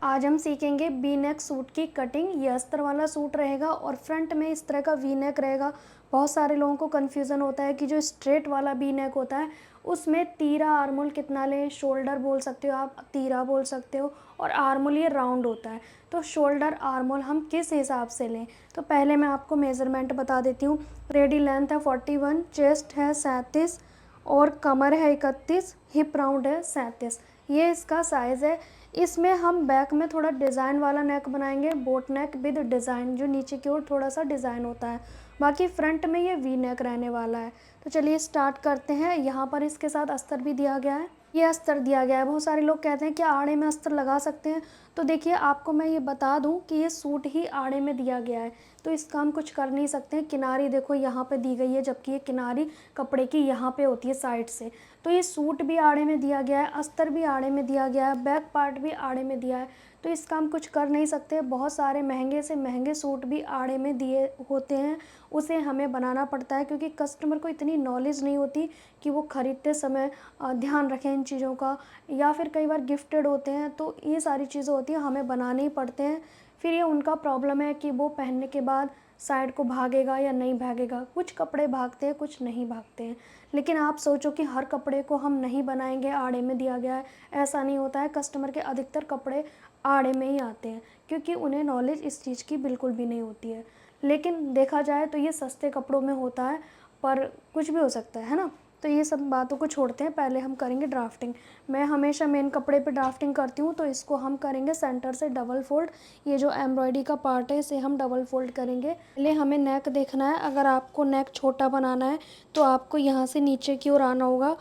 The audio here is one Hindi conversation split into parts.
आज हम सीखेंगे वी नेक सूट की कटिंग। ये अस्तर वाला सूट रहेगा और फ्रंट में इस तरह का वी नेक रहेगा। बहुत सारे लोगों को कन्फ्यूज़न होता है कि जो स्ट्रेट वाला वी नेक होता है उसमें तीरा आर्मोल कितना लें। शोल्डर बोल सकते हो आप, तीरा बोल सकते हो, और आर्मोल ये राउंड होता है। तो शोल्डर आर्मोल हम किस हिसाब से लें, तो पहले मैं आपको मेज़रमेंट बता देती हूँ। रेडी लेंथ है 41, चेस्ट है 37 और कमर है 31, हिप राउंड है 37। ये इसका साइज़ है। इसमें हम बैक में थोड़ा डिज़ाइन वाला नेक बनाएंगे, बोट नेक विद डिज़ाइन, जो नीचे की ओर थोड़ा सा डिज़ाइन होता है। बाकी फ्रंट में ये वी नेक रहने वाला है। तो चलिए स्टार्ट करते हैं। यहाँ पर इसके साथ अस्तर भी दिया गया है, ये अस्तर दिया गया है। बहुत सारे लोग कहते हैं कि आड़े में अस्तर लगा सकते हैं, तो देखिए आपको मैं ये बता दूं कि ये सूट ही आड़े में दिया गया है, तो इसका हम कुछ कर नहीं सकते हैं। किनारी देखो यहाँ पे दी गई है, जबकि ये किनारी कपड़े की यहाँ पे होती है साइड से। तो ये सूट भी आड़े में दिया गया है, अस्तर भी आड़े में दिया गया है, बैक पार्ट भी आड़े में दिया है, तो इसका हम कुछ कर नहीं सकते। बहुत सारे महंगे से महंगे सूट भी आड़े में दिए होते हैं, उसे हमें बनाना पड़ता है, क्योंकि कस्टमर को इतनी नॉलेज नहीं होती कि वो ख़रीदते समय ध्यान रखें इन चीज़ों का, या फिर कई बार गिफ्टेड होते हैं, तो ये सारी चीज़ें होती हैं, हमें बनाने ही पड़ते हैं। फिर ये उनका प्रॉब्लम है कि वो पहनने के बाद साइड को भागेगा या नहीं भागेगा। कुछ कपड़े भागते हैं, कुछ नहीं भागते हैं। लेकिन आप सोचो कि हर कपड़े को हम नहीं बनाएंगे, आड़े में दिया गया है, ऐसा नहीं होता है। कस्टमर के अधिकतर कपड़े आड़े में ही आते हैं, क्योंकि उन्हें नॉलेज इस चीज़ की बिल्कुल भी नहीं होती है। लेकिन देखा जाए तो ये सस्ते कपड़ों में होता है, पर कुछ भी हो सकता है ना। तो ये सब बातों को छोड़ते हैं, पहले हम करेंगे ड्राफ्टिंग। मैं हमेशा मेन कपड़े पे ड्राफ्टिंग करती हूँ, तो इसको हम करेंगे सेंटर से डबल फोल्ड। ये जो एम्ब्रॉयडरी का पार्ट है इसे हम डबल फोल्ड करेंगे। पहले हमें नेक देखना है। अगर आपको नेक छोटा बनाना है तो आपको यहाँ से नीचे की ओर आना होगा।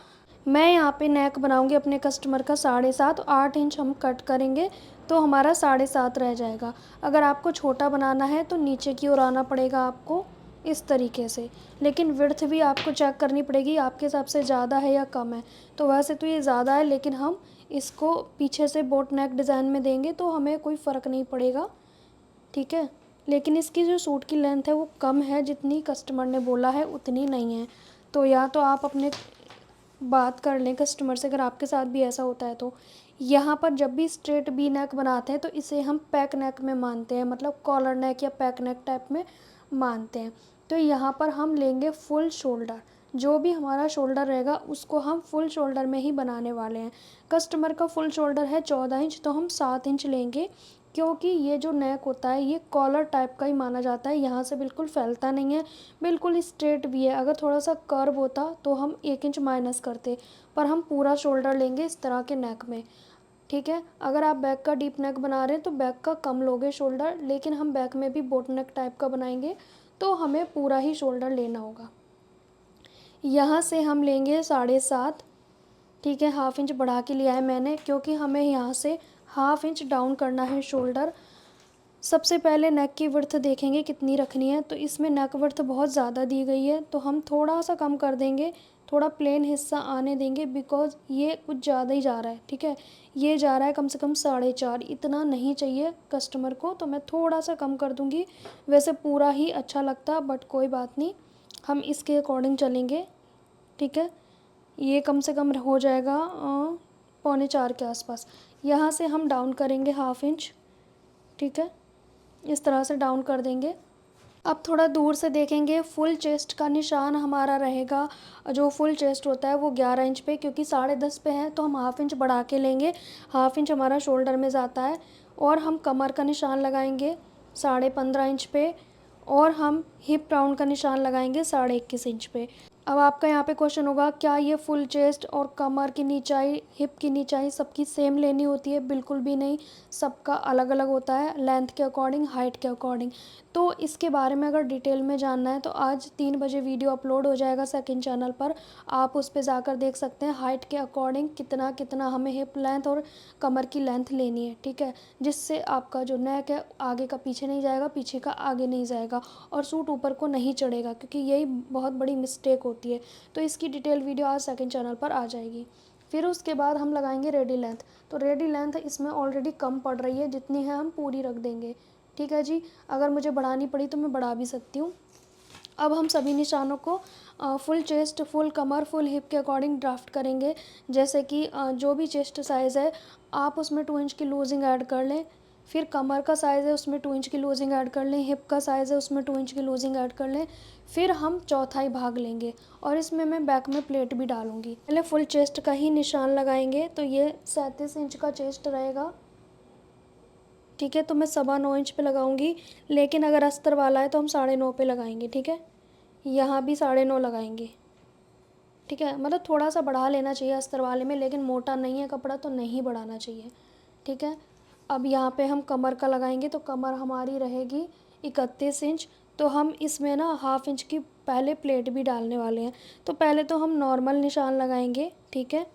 मैं यहाँ पे नेक बनाऊँगी अपने कस्टमर का 7.5, 8 इंच हम कट करेंगे, तो हमारा 7.5 रह जाएगा। अगर आपको छोटा बनाना है तो नीचे की ओर आना पड़ेगा आपको इस तरीके से। लेकिन विड्थ भी आपको चेक करनी पड़ेगी, आपके हिसाब से ज़्यादा है या कम है। तो वैसे तो ये ज़्यादा है, लेकिन हम इसको पीछे से बोट नेक डिज़ाइन में देंगे तो हमें कोई फ़र्क नहीं पड़ेगा, ठीक है। लेकिन इसकी जो सूट की लेंथ है वो कम है, जितनी कस्टमर ने बोला है उतनी नहीं है। तो या तो आप अपने बात कर लें कस्टमर से, अगर आपके साथ भी ऐसा होता है तो। यहाँ पर जब भी स्ट्रेट वी नेक बनाते हैं तो इसे हम पैक नेक में मानते हैं, मतलब कॉलर नेक या पैक नेक टाइप में मानते हैं। तो यहाँ पर हम लेंगे फुल शोल्डर। जो भी हमारा शोल्डर रहेगा उसको हम फुल शोल्डर में ही बनाने वाले हैं। कस्टमर का फुल शोल्डर है 14 इंच, तो हम 7 इंच लेंगे, क्योंकि ये जो नेक होता है ये कॉलर टाइप का ही माना जाता है। यहाँ से बिल्कुल फैलता नहीं है, बिल्कुल स्ट्रेट भी है। अगर थोड़ा सा कर्व होता तो हम 1 इंच माइनस करते, पर हम पूरा शोल्डर लेंगे इस तरह के नेक में, ठीक है। अगर आप बैक का डीप नेक बना रहे हैं तो बैक का कम लोगे शोल्डर, लेकिन हम बैक में भी बोट नेक टाइप का बनाएंगे तो हमें पूरा ही शोल्डर लेना होगा। यहाँ से हम लेंगे 7.5, ठीक है। हाफ इंच बढ़ा के लिया है मैंने, क्योंकि हमें यहाँ से हाफ इंच डाउन करना है शोल्डर। सबसे पहले नेक की विड्थ देखेंगे कितनी रखनी है। तो इसमें नेक विड्थ बहुत ज़्यादा दी गई है, तो हम थोड़ा सा कम कर देंगे, थोड़ा प्लेन हिस्सा आने देंगे, बिकॉज़ ये कुछ ज़्यादा ही जा रहा है, ठीक है। ये जा रहा है कम से कम 4.5, इतना नहीं चाहिए कस्टमर को, तो मैं थोड़ा सा कम कर दूँगी। वैसे पूरा ही अच्छा लगता, बट कोई बात नहीं, हम इसके अकॉर्डिंग चलेंगे, ठीक है। ये कम से कम हो जाएगा 3.25 के आसपास। यहाँ से हम डाउन करेंगे हाफ इंच, ठीक है। इस तरह से डाउन कर देंगे। अब थोड़ा दूर से देखेंगे, फुल चेस्ट का निशान हमारा रहेगा। जो फुल चेस्ट होता है वो 11 इंच पे, क्योंकि 10.5 पे है तो हम हाफ इंच बढ़ा के लेंगे। हाफ इंच हमारा शोल्डर में जाता है। और हम कमर का निशान लगाएंगे 15.5 इंच पे, और हम हिप राउंड का निशान लगाएंगे 21.5 इंच पे। अब आपका यहाँ पे क्वेश्चन होगा, क्या ये फुल चेस्ट और कमर की नीचाई, हिप की नीचाई सबकी सेम लेनी होती है? बिल्कुल भी नहीं, सबका अलग अलग होता है, लेंथ के अकॉर्डिंग, हाइट के अकॉर्डिंग। तो इसके बारे में अगर डिटेल में जानना है तो आज 3 बजे वीडियो अपलोड हो जाएगा सेकंड चैनल पर, आप उस पर जाकर देख सकते हैं हाइट के अकॉर्डिंग कितना कितना हमें हिप लेंथ और कमर की लेंथ लेनी है, ठीक है। जिससे आपका जो नेक है आगे का पीछे नहीं जाएगा, पीछे का आगे नहीं जाएगा, और सूट ऊपर को नहीं चढ़ेगा, क्योंकि यही बहुत बड़ी मिस्टेक होती है। तो इसकी डिटेल वीडियो आज सेकंड चैनल पर आ जाएगी। फिर उसके बाद हम लगाएंगे रेडी लेंथ। तो रेडी लेंथ इसमें ऑलरेडी कम पड़ रही है, जितनी है हम पूरी रख देंगे, ठीक है जी। अगर मुझे बढ़ानी पड़ी तो मैं बढ़ा भी सकती हूँ। अब हम सभी निशानों को फुल चेस्ट, फुल कमर, फुल हिप के अकॉर्डिंग ड्राफ्ट करेंगे। जैसे कि जो भी चेस्ट साइज़ है आप उसमें 2 इंच की लूजिंग ऐड कर लें। फिर कमर का साइज़ है उसमें 2 इंच की लूजिंग ऐड कर लें। हिप का साइज़ है उसमें 2 इंच की लूजिंग ऐड कर लें। फिर हम चौथाई भाग लेंगे और इसमें मैं बैक में प्लेट भी डालूँगी। पहले फुल चेस्ट का ही निशान लगाएंगे। तो ये 37 इंच का चेस्ट रहेगा, ठीक है। तो मैं 9.25 इंच पे लगाऊंगी, लेकिन अगर अस्तर वाला है तो हम 9.5 पे लगाएंगे, ठीक है। यहाँ भी 9.5 लगाएंगे, ठीक है। मतलब थोड़ा सा बढ़ा लेना चाहिए अस्तर वाले में, लेकिन मोटा नहीं है कपड़ा तो नहीं बढ़ाना चाहिए, ठीक है। अब यहाँ पे हम कमर का लगाएंगे, तो कमर हमारी रहेगी 31 इंच। तो हम इसमें ना 1/2 इंच की पहले प्लेट भी डालने वाले हैं। तो पहले तो हम नॉर्मल निशान लगाएंगे, ठीक है,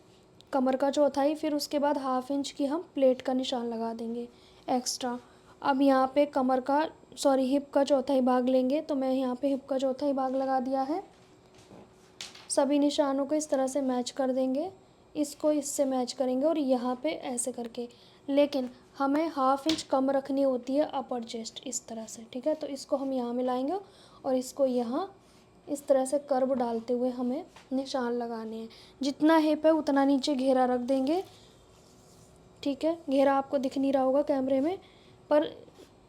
कमर का चौथाई। फिर उसके बाद 1/2 इंच की हम प्लेट का निशान लगा देंगे एक्स्ट्रा। अब यहाँ पे कमर का हिप का चौथाई भाग लेंगे। तो मैं यहाँ पे हिप का चौथाई भाग लगा दिया है। सभी निशानों को इस तरह से मैच कर देंगे, इसको इससे मैच करेंगे और यहाँ पे ऐसे करके। लेकिन हमें 1/2 इंच कम रखनी होती है अपर चेस्ट, इस तरह से, ठीक है। तो इसको हम यहाँ मिलाएंगे और इसको यहाँ इस तरह से कर्व डालते हुए हमें निशान लगाने हैं। जितना हिप है उतना नीचे घेरा रख देंगे, ठीक है। घेरा आपको दिख नहीं रहा होगा कैमरे में, पर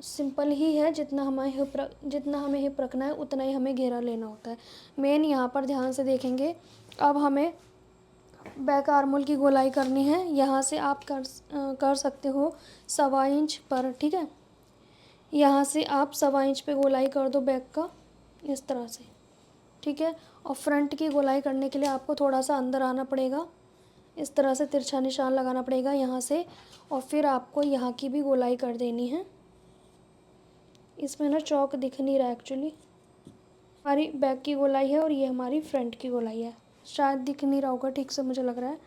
सिंपल ही है। जितना हमें हिप रखना है उतना ही हमें घेरा लेना होता है। मेन यहाँ पर ध्यान से देखेंगे। अब हमें बैक आर्मोल की गोलाई करनी है। यहाँ से आप कर सकते हो 1.25 इंच पर, ठीक है। यहाँ से आप 1.25 इंच पे गोलाई कर दो बैक का, इस तरह से, ठीक है। और फ्रंट की गोलाई करने के लिए आपको थोड़ा सा अंदर आना पड़ेगा, इस तरह से तिरछा निशान लगाना पड़ेगा यहाँ से। और फिर आपको यहाँ की भी गोलाई कर देनी है। इसमें ना चौक दिख नहीं रहा एक्चुअली। हमारी बैक की गोलाई है और ये हमारी फ्रंट की गोलाई है, शायद दिख नहीं रहा होगा ठीक से, मुझे लग रहा है।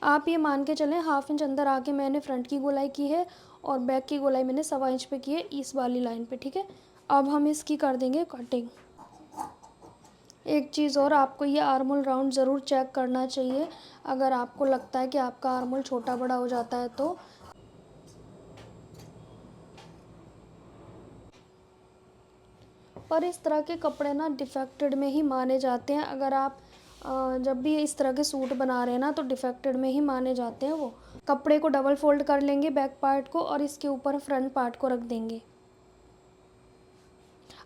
आप ये मान के चलें 1/2 इंच अंदर आके मैंने फ्रंट की गोलाई की है और बैक की गोलाई मैंने 1.25 इंच पे की है, इस वाली लाइन पे, ठीक है। अब हम इसकी कर देंगे कटिंग। एक चीज़ और, आपको ये आर्मोल राउंड ज़रूर चेक करना चाहिए। अगर आपको लगता है कि आपका आर्मोल छोटा बड़ा हो जाता है तो पर इस तरह के कपड़े ना डिफेक्टेड में ही माने जाते हैं। अगर आप जब भी इस तरह के सूट बना रहे हैं ना तो डिफेक्टेड में ही माने जाते हैं वो। कपड़े को डबल फोल्ड कर लेंगे बैक पार्ट को और इसके ऊपर फ्रंट पार्ट को रख देंगे।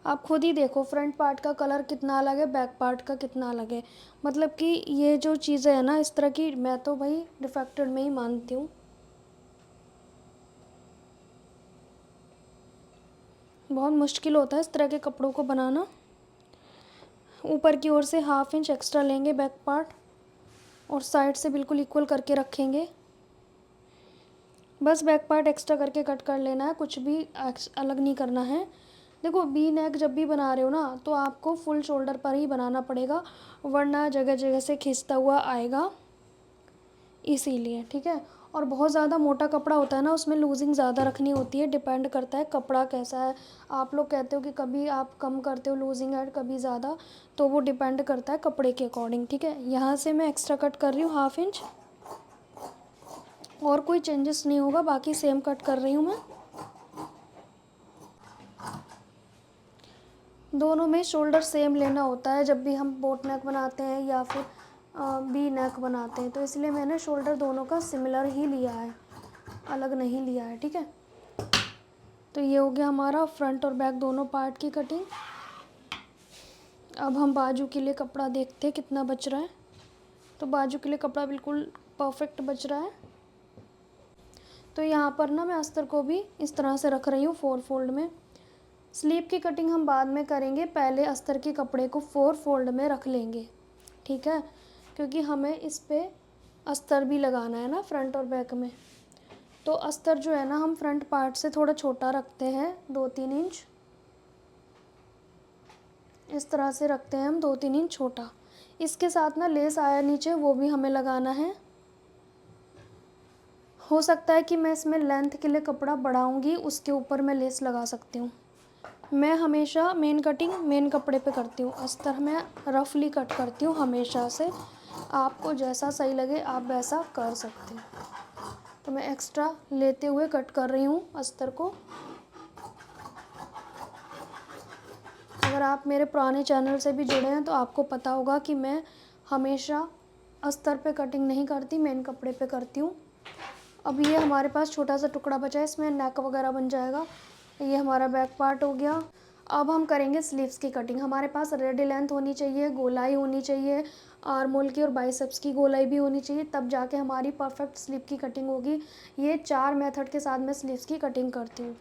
आप खुद ही देखो फ्रंट पार्ट का कलर कितना अलग है, बैक पार्ट का कितना अलग है। मतलब कि ये जो चीज़ें हैं ना इस तरह की, मैं तो भाई डिफेक्टेड में ही मानती हूँ। बहुत मुश्किल होता है इस तरह के कपड़ों को बनाना। ऊपर की ओर से 1/2 इंच एक्स्ट्रा लेंगे बैक पार्ट और साइड से बिल्कुल इक्वल करके रखेंगे। बस बैक पार्ट एक्स्ट्रा करके कट कर लेना है, कुछ भी अलग नहीं करना है। देखो वी नेक जब भी बना रहे हो ना तो आपको फुल शोल्डर पर ही बनाना पड़ेगा, वरना जगह जगह से खिंचता हुआ आएगा, इसीलिए, ठीक है। और बहुत ज़्यादा मोटा कपड़ा होता है ना उसमें लूजिंग ज़्यादा रखनी होती है, डिपेंड करता है कपड़ा कैसा है। आप लोग कहते हो कि कभी आप कम करते हो लूजिंग ऐड, कभी ज़्यादा, तो वो डिपेंड करता है कपड़े के अकॉर्डिंग, ठीक है। यहाँ से मैं एक्स्ट्रा कट कर रही हूँ 1/2 इंच, और कोई चेंजेस नहीं होगा, बाकी सेम कट कर रही हूँ मैं। दोनों में शोल्डर सेम लेना होता है जब भी हम बोट नेक बनाते हैं या फिर वी नेक बनाते हैं, तो इसलिए मैंने शोल्डर दोनों का सिमिलर ही लिया है, अलग नहीं लिया है, ठीक है। तो ये हो गया हमारा फ्रंट और बैक दोनों पार्ट की कटिंग। अब हम बाजू के लिए कपड़ा देखते हैं कितना बच रहा है। तो बाजू के लिए कपड़ा बिल्कुल परफेक्ट बच रहा है। तो यहाँ पर ना मैं अस्तर को भी इस तरह से रख रही हूँ 4 फोल्ड में। स्लीव की कटिंग हम बाद में करेंगे, पहले अस्तर के कपड़े को 4 फोल्ड में रख लेंगे, ठीक है, क्योंकि हमें इस पे अस्तर भी लगाना है ना फ्रंट और बैक में। तो अस्तर जो है ना हम फ्रंट पार्ट से थोड़ा छोटा रखते हैं, 2-3 इंच, इस तरह से रखते हैं हम 2-3 इंच छोटा। इसके साथ ना लेस आया नीचे, वो भी हमें लगाना है। हो सकता है कि मैं इसमें लेंथ के लिए कपड़ा बढ़ाऊंगी, उसके ऊपर मैं लेस लगा सकती हूँ। मैं हमेशा मेन कटिंग मेन कपड़े पे करती हूँ, अस्तर मैं रफली कट करती हूँ हमेशा से। आपको जैसा सही लगे आप वैसा कर सकते हो। तो मैं एक्स्ट्रा लेते हुए कट कर रही हूँ अस्तर को। अगर आप मेरे पुराने चैनल से भी जुड़े हैं तो आपको पता होगा कि मैं हमेशा अस्तर पे कटिंग नहीं करती, मेन कपड़े पे करती हूँ। अब ये हमारे पास छोटा सा टुकड़ा बचा है, इसमें नेक वगैरह बन जाएगा। ये हमारा बैक पार्ट हो गया। अब हम करेंगे स्लीव्स की कटिंग। हमारे पास रेडी लेंथ होनी चाहिए, गोलाई होनी चाहिए, आर्म होल की और बाइसेप्स की गोलाई भी होनी चाहिए, तब जाके हमारी परफेक्ट स्लीव की कटिंग होगी। ये 4 मेथड के साथ मैं स्लीव्स की कटिंग करती हूँ।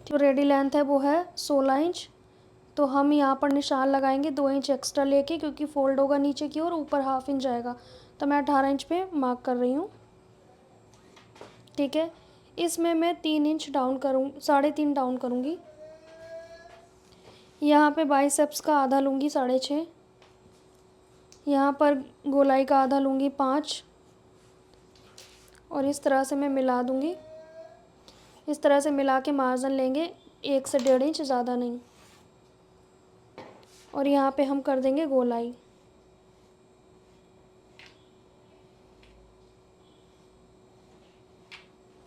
जो रेडी लेंथ है वो है 16 इंच। तो हम यहाँ पर निशान लगाएंगे 2 इंच एक्स्ट्रा लेके, क्योंकि फोल्ड होगा नीचे की ओर, ऊपर हाफ इंच आएगा। तो मैं 18 इंच पे मार्क कर रही हूँ। ठीक है, इसमें मैं 3 इंच डाउन करूँ, 3.5 डाउन करूँगी। यहाँ पे बाइसेप्स का आधा लूँगी 6.5। यहाँ पर गोलाई का आधा लूँगी 5। और इस तरह से मैं मिला दूँगी। इस तरह से मिला के मार्जिन लेंगे 1 से 1.5 इंच, ज़्यादा नहीं। और यहाँ पे हम कर देंगे गोलाई।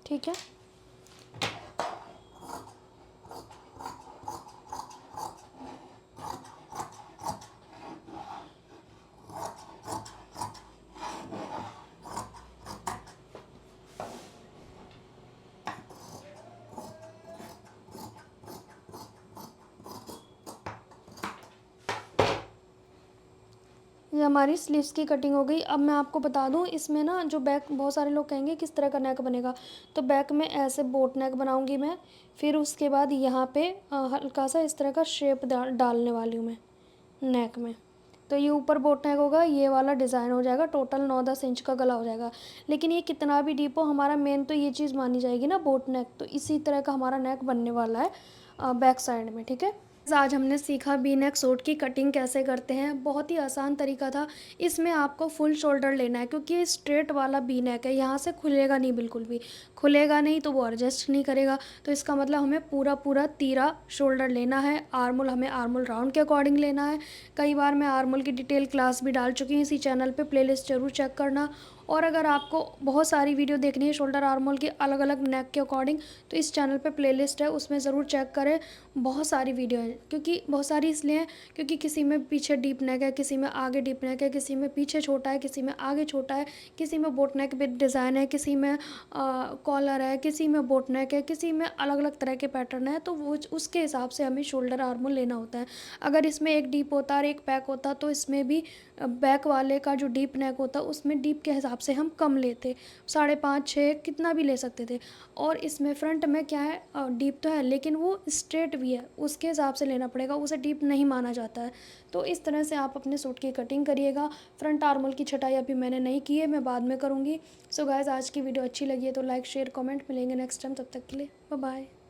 ठीक है, ये हमारी स्लीव्स की कटिंग हो गई। अब मैं आपको बता दूं, इसमें ना जो बैक, बहुत सारे लोग कहेंगे किस तरह का नेक बनेगा, तो बैक में ऐसे बोट नेक बनाऊंगी मैं। फिर उसके बाद यहाँ पे हल्का सा इस तरह का शेप डालने वाली हूँ मैं नेक में। तो ये ऊपर बोट नेक होगा, ये वाला डिज़ाइन हो जाएगा। टोटल 9-10 इंच का गला हो जाएगा। लेकिन ये कितना भी डीप हो, हमारा मेन तो ये चीज़ मानी जाएगी ना, बोट नेक। तो इसी तरह का हमारा नेक बनने वाला है बैक साइड में। ठीक है, आज हमने सीखा वी नेक सूट की कटिंग कैसे करते हैं। बहुत ही आसान तरीका था। इसमें आपको फुल शोल्डर लेना है, क्योंकि ये स्ट्रेट वाला वी नेक है, यहाँ से खुलेगा नहीं, बिल्कुल भी खुलेगा नहीं, तो वो एडजस्ट नहीं करेगा। तो इसका मतलब हमें पूरा पूरा तीरा शोल्डर लेना है। आर्मोल हमें आर्मोल राउंड के अकॉर्डिंग लेना है। कई बार मैं आर्मोल की डिटेल क्लास भी डाल चुकी हूँ इसी चैनल पर, प्लेलिस्ट ज़रूर चेक करना। और अगर आपको बहुत सारी वीडियो देखनी है शोल्डर आर्मोल की अलग अलग नेक के अकॉर्डिंग, तो इस चैनल पे प्लेलिस्ट है, उसमें ज़रूर चेक करें। बहुत सारी वीडियो है, क्योंकि बहुत सारी इसलिए हैं क्योंकि किसी में पीछे डीप नेक है, किसी में आगे डीप नेक है, किसी में पीछे छोटा है, किसी में आगे छोटा है, किसी में बोट नेक विद डिज़ाइन है, किसी में कॉलर है, किसी में बोट नेक है, किसी में अलग अलग तरह के पैटर्न है। तो वो उसके हिसाब से हमें शोल्डर आर्मोल लेना होता है। अगर इसमें एक डीप होता और एक पैक होता, तो इसमें भी बैक वाले का जो डीप नेक होता उसमें डीप के हिसाब से हम कम लेते, 5.5 6 कितना भी ले सकते थे। और इसमें फ्रंट में क्या है, डीप तो है लेकिन वो स्ट्रेट भी है, उसके हिसाब से लेना पड़ेगा, उसे डीप नहीं माना जाता है। तो इस तरह से आप अपने सूट की कटिंग करिएगा। फ्रंट आर्मोल की छटाई अभी मैंने नहीं की है, मैं बाद में करूँगी। सो गाइस, आज की वीडियो अच्छी लगी है तो लाइक शेयर कमेंट, मिलेंगे नेक्स्ट टाइम, तब तक के लिए बाय बाय।